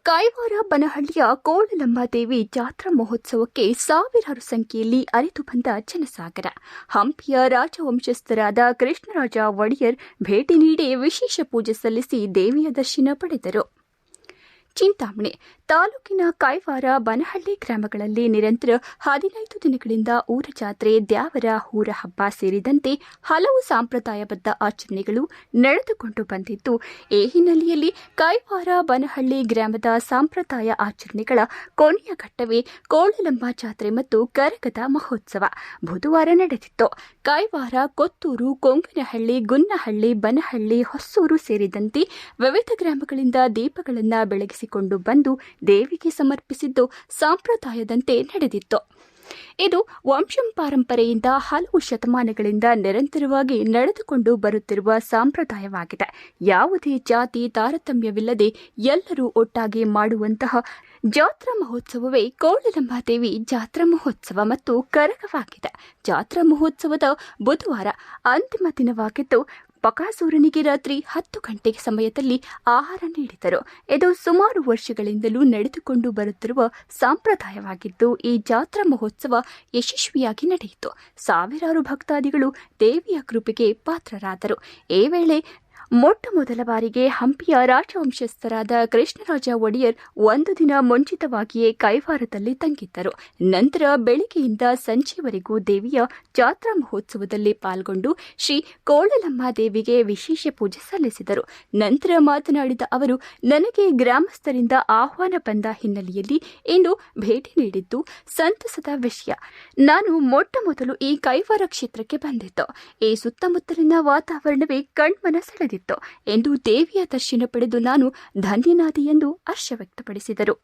ಕಾರವಾರ ಬನಹಳ್ಳಿಯ ಕೋಳಲಂಬಾದೇವಿ ಜಾತ್ರಾ ಮಹೋತ್ಸವಕ್ಕೆ ಸಾವಿರಾರು ಸಂಖ್ಯೆಯಲ್ಲಿ ಅರಿದು ಬಂದ ಜನಸಾಗರ. ಹಂಪಿಯ ರಾಜವಂಶಸ್ಥರಾದ ಕೃಷ್ಣರಾಜ ಒಡೆಯರ್ ಭೇಟಿ ನೀಡಿ ವಿಶೇಷ ಪೂಜೆ ಸಲ್ಲಿಸಿ ದೇವಿಯ ದರ್ಶನ ಪಡೆದರು. ಚಿಂತಾಮಣಿ ತಾಲೂಕಿನ ಕಾರವಾರ ಬನಹಳ್ಳಿ ಗ್ರಾಮಗಳಲ್ಲಿ ನಿರಂತರ 15 ದಿನಗಳಿಂದ ಊರ ಜಾತ್ರೆ, ದ್ಯಾವರ, ಊರ ಹಬ್ಬ ಸೇರಿದಂತೆ ಹಲವು ಸಾಂಪ್ರದಾಯಬದ್ಧ ಆಚರಣೆಗಳು ನಡೆದುಕೊಂಡು ಬಂದಿದ್ದು, ಈ ಹಿನ್ನೆಲೆಯಲ್ಲಿ ಕಾರವಾರ ಬನಹಳ್ಳಿ ಗ್ರಾಮದ ಸಂಪ್ರದಾಯ ಆಚರಣೆಗಳ ಕೊನೆಯ ಘಟ್ಟವೇ ಕೋಳಲಂಬ ಜಾತ್ರೆ ಮತ್ತು ಕರಗದ ಮಹೋತ್ಸವ ಬುಧವಾರ ನಡೆದಿತ್ತು. ಕಾರವಾರ, ಕೊತ್ತೂರು, ಕೊಂಗನಹಳ್ಳಿ, ಗುನ್ನಹಳ್ಳಿ, ಬನಹಳ್ಳಿ, ಹೊಸೂರು ಸೇರಿದಂತೆ ವಿವಿಧ ಗ್ರಾಮಗಳಿಂದ ದೀಪಗಳನ್ನು ಬೆಳಗಿಸಿಕೊಂಡು ಬಂದು ದೇವಿಗೆ ಸಮರ್ಪಿಸಿದ್ದು ಸಂಪ್ರದಾಯದಂತೆ ನಡೆದಿತ್ತು. ಇದು ವಂಶಪಾರಂಪರೆಯಿಂದ ಹಲವು ಶತಮಾನಗಳಿಂದ ನಿರಂತರವಾಗಿ ನಡೆದುಕೊಂಡು ಬರುತ್ತಿರುವ ಸಂಪ್ರದಾಯವಾಗಿದೆ. ಯಾವುದೇ ಜಾತಿ ತಾರತಮ್ಯವಿಲ್ಲದೆ ಎಲ್ಲರೂ ಒಟ್ಟಾಗಿ ಮಾಡುವಂತಹ ಜಾತ್ರಾ ಮಹೋತ್ಸವವೇ ಕೋಳಲಂಬಾದೇವಿ ಜಾತ್ರಾ ಮಹೋತ್ಸವ ಮತ್ತು ಕರಗವಾಗಿದೆ. ಜಾತ್ರಾ ಮಹೋತ್ಸವದ ಬುಧವಾರ ಅಂತಿಮ ದಿನವಾಗಿದ್ದು, ಬಕಾಸೂರನಿಗೆ ರಾತ್ರಿ 10 ಗಂಟೆ ಸಮಯದಲ್ಲಿ ಆಹಾರ ನೀಡಿದರು. ಇದು ಸುಮಾರು ವರ್ಷಗಳಿಂದಲೂ ನಡೆದುಕೊಂಡು ಬರುತ್ತಿರುವ ಸಂಪ್ರದಾಯವಾಗಿದ್ದು, ಈ ಜಾತ್ರಾ ಮಹೋತ್ಸವ ಯಶಸ್ವಿಯಾಗಿ ನಡೆಯಿತು. ಸಾವಿರಾರು ಭಕ್ತಾದಿಗಳು ದೇವಿಯ ಕೃಪೆಗೆ ಪಾತ್ರರಾದರು. ಈ ವೇಳೆ ಮೊಟ್ಟಮೊದಲ ಬಾರಿಗೆ ಹಂಪಿಯ ರಾಜವಂಶಸ್ಥರಾದ ಕೃಷ್ಣರಾಜ ಒಡೆಯರ್ ಒಂದು ದಿನ ಮುಂಚಿತವಾಗಿಯೇ ಕಾರವಾರದಲ್ಲಿ ತಂಗಿದ್ದರು. ನಂತರ ಬೆಳಗ್ಗೆಯಿಂದ ಸಂಜೆಯವರೆಗೂ ದೇವಿಯ ಜಾತ್ರಾ ಮಹೋತ್ಸವದಲ್ಲಿ ಪಾಲ್ಗೊಂಡು ಶ್ರೀ ಕೋಳಲಮ್ಮ ದೇವಿಗೆ ವಿಶೇಷ ಪೂಜೆ ಸಲ್ಲಿಸಿದರು. ನಂತರ ಮಾತನಾಡಿದ ಅವರು, ನನಗೆ ಗ್ರಾಮಸ್ಥರಿಂದ ಆಹ್ವಾನ ಬಂದ ಹಿನ್ನೆಲೆಯಲ್ಲಿ ಇಂದು ಭೇಟಿ ನೀಡಿದ್ದು ಸಂತಸದ ವಿಷಯ. ನಾನು ಮೊಟ್ಟಮೊದಲು ಈ ಕಾರವಾರ ಕ್ಷೇತ್ರಕ್ಕೆ ಬಂದಿದ್ದು, ಈ ಸುತ್ತಮುತ್ತಲಿನ ವಾತಾವರಣವೇ ಕಣ್ಮನ ಸೆಳೆದಿತ್ತು ಎಂದು ದೇವಿಯ ದರ್ಶನ ಪಡೆದು ನಾನು ಧನ್ಯನಾದೆ ಎಂದು ಹರ್ಷ ವ್ಯಕ್ತಪಡಿಸಿದರು.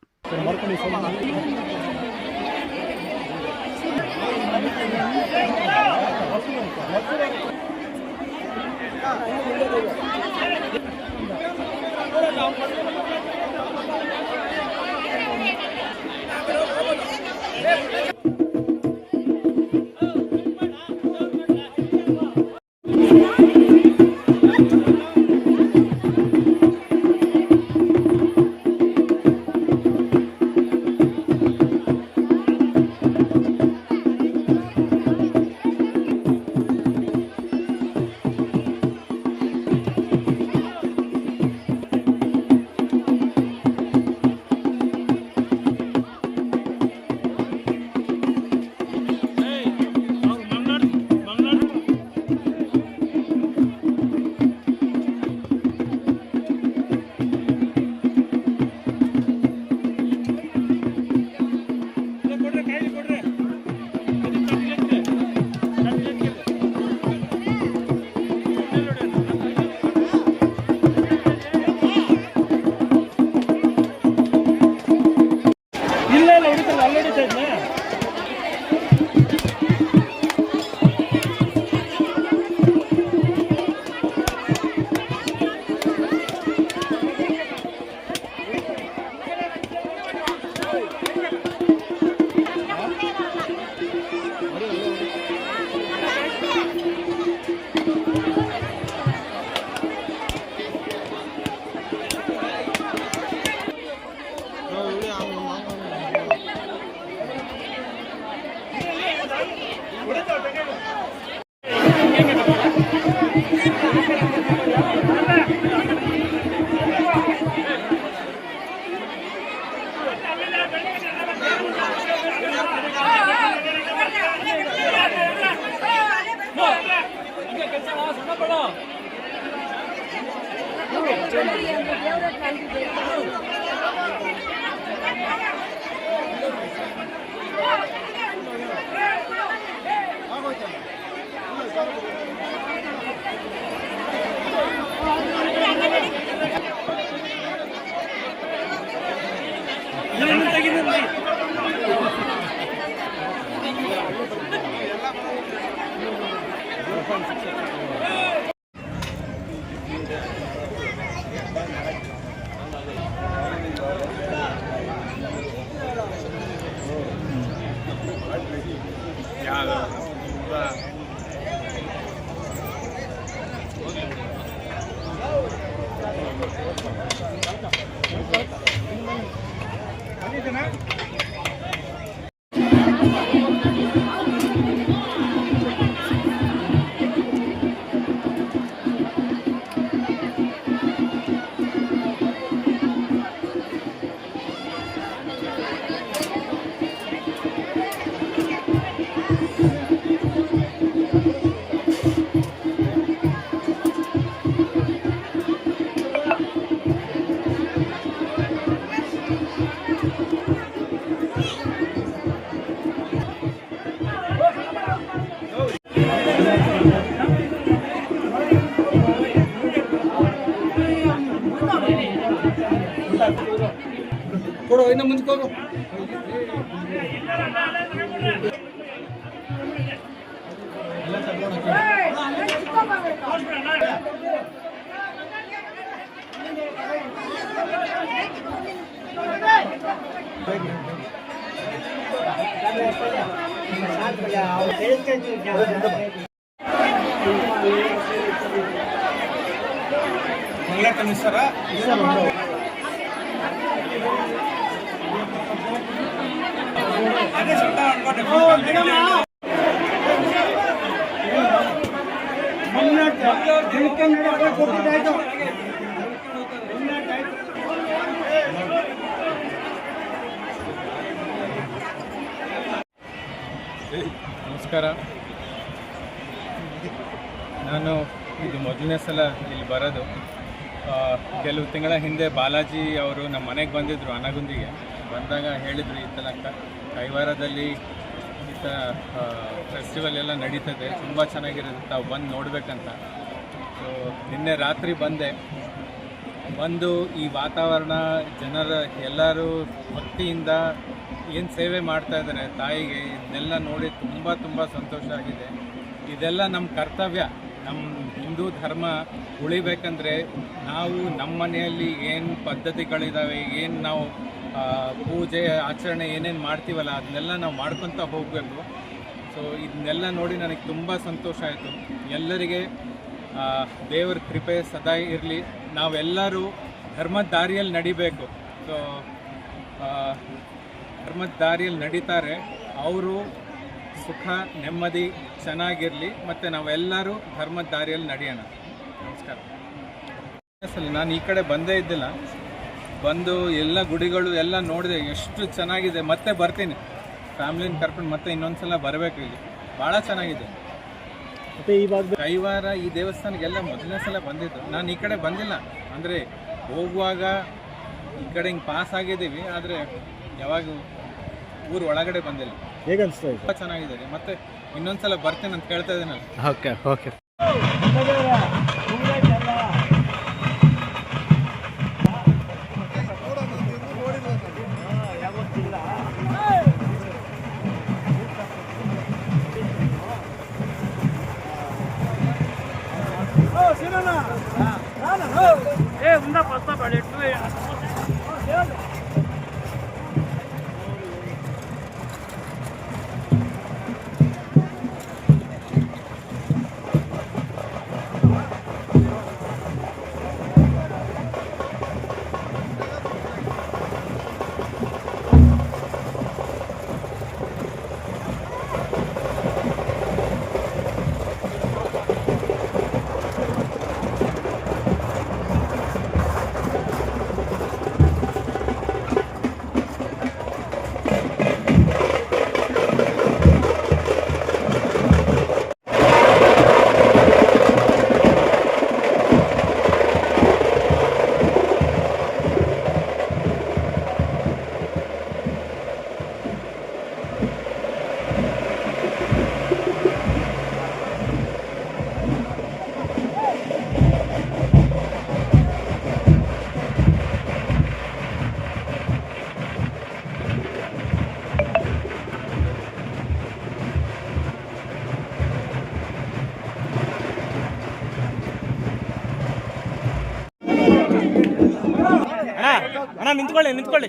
ಇನ್ನು ಮುಂದಕ್ಕೆ ಹೋಗು. ಮಂಗಳಕಮಿಸರ ನಮಸ್ಕಾರ. ನಾನು ಇದು ಮೊದಲನೇ ಸಲ ಇಲ್ಲಿ ಬರೋದು. ಕೆಲವು ತಿಂಗಳ ಹಿಂದೆ ಬಾಲಾಜಿ ಅವರು ನಮ್ಮ ಮನೆಗೆ ಬಂದಿದ್ದರು ಅನಗುಂದಿಗೆ. ಬಂದಾಗ ಹೇಳಿದರು ಈ ಥರ ಕೈವಾರದಲ್ಲಿ ಈ ಥರ ಫೆಸ್ಟಿವಲ್ ಎಲ್ಲ ನಡೀತದೆ, ತುಂಬ ಚೆನ್ನಾಗಿರುತ್ತೆ, ತಾವು ಬಂದು ನೋಡಬೇಕಂತ. ಸೊ ನಿನ್ನೆ ರಾತ್ರಿ ಬಂದು ಈ ವಾತಾವರಣ, ಜನರ ಎಲ್ಲರೂ ಭಕ್ತಿಯಿಂದ ಏನು ಸೇವೆ ಮಾಡ್ತಾ ಇದ್ದಾರೆ ತಾಯಿಗೆ, ಇದನ್ನೆಲ್ಲ ನೋಡಿ ತುಂಬ ಸಂತೋಷ ಆಗಿದೆ. ಇದೆಲ್ಲ ನಮ್ಮ ಕರ್ತವ್ಯ. ನಮ್ಮ ಹಿಂದೂ ಧರ್ಮ ಉಳಿಬೇಕಂದ್ರೆ ನಾವು ನಮ್ಮ ಮನೆಯಲ್ಲಿ ಏನು ಪದ್ಧತಿಗಳಿದ್ದಾವೆ, ಏನು ನಾವು ಪೂಜೆ ಆಚರಣೆ ಏನೇನು ಮಾಡ್ತೀವಲ್ಲ ಅದನ್ನೆಲ್ಲ ನಾವು ಮಾಡ್ಕೊತ ಹೋಗಬೇಕು. ಸೊ ಇದನ್ನೆಲ್ಲ ನೋಡಿ ನನಗೆ ತುಂಬ ಸಂತೋಷ ಆಯಿತು. ಎಲ್ಲರಿಗೆ ದೇವರ ಕೃಪೆ ಸದಾ ಇರಲಿ. ನಾವೆಲ್ಲರೂ ಧರ್ಮದ ದಾರಿಯಲ್ಲಿ ನಡಿಬೇಕು. ಸೊ ಧರ್ಮದ ದಾರಿಯಲ್ಲಿ ನಡೀತಾರೆ, ಅವರು ಸುಖ ನೆಮ್ಮದಿ ಚೆನ್ನಾಗಿರಲಿ, ಮತ್ತು ನಾವೆಲ್ಲರೂ ಧರ್ಮದ ದಾರಿಯಲ್ಲಿ ನಡೆಯೋಣ. ನಮಸ್ಕಾರ. ನಾನು ಈ ಕಡೆ ಬಂದೇ ಇದ್ದಿಲ್ಲ, ಬಂದು ಎಲ್ಲ ಗುಡಿಗಳು ಎಲ್ಲ ನೋಡಿದೆ, ಎಷ್ಟು ಚೆನ್ನಾಗಿದೆ. ಮತ್ತೆ ಬರ್ತೀನಿ, ಫ್ಯಾಮ್ಲಿನ ಕರ್ಕೊಂಡು ಮತ್ತೆ ಇನ್ನೊಂದು ಸಲ ಬರಬೇಕು. ಇಲ್ಲಿ ಭಾಳ ಚೆನ್ನಾಗಿದೆ. ಕೈವಾರ ಈ ದೇವಸ್ಥಾನಕ್ಕೆಲ್ಲ ಮೊದಲನೇ ಸಲ ಬಂದಿದ್ದು. ನಾನು ಈ ಕಡೆ ಬಂದಿಲ್ಲ, ಅಂದರೆ ಹೋಗುವಾಗ ಈ ಕಡೆ ಹಿಂಗೆ ಪಾಸ್ ಆಗಿದ್ದೀವಿ, ಆದರೆ ಯಾವಾಗ ಊರು ಒಳಗಡೆ ಬಂದಿಲ್ಲ. ಹೇಗನ್ಸ್ತಾ ಇದೆ? ತುಂಬ ಚೆನ್ನಾಗಿದೆ. ಮತ್ತೆ ಇನ್ನೊಂದು ಸಲ ಬರ್ತೀನಿ ಅಂತ ಕೇಳ್ತಾ ಇದ್ದೀನಲ್ಲ. Okay okay. ಅಣ್ಣ ನಿಂತ್ಕೊಳ್ಳಿ.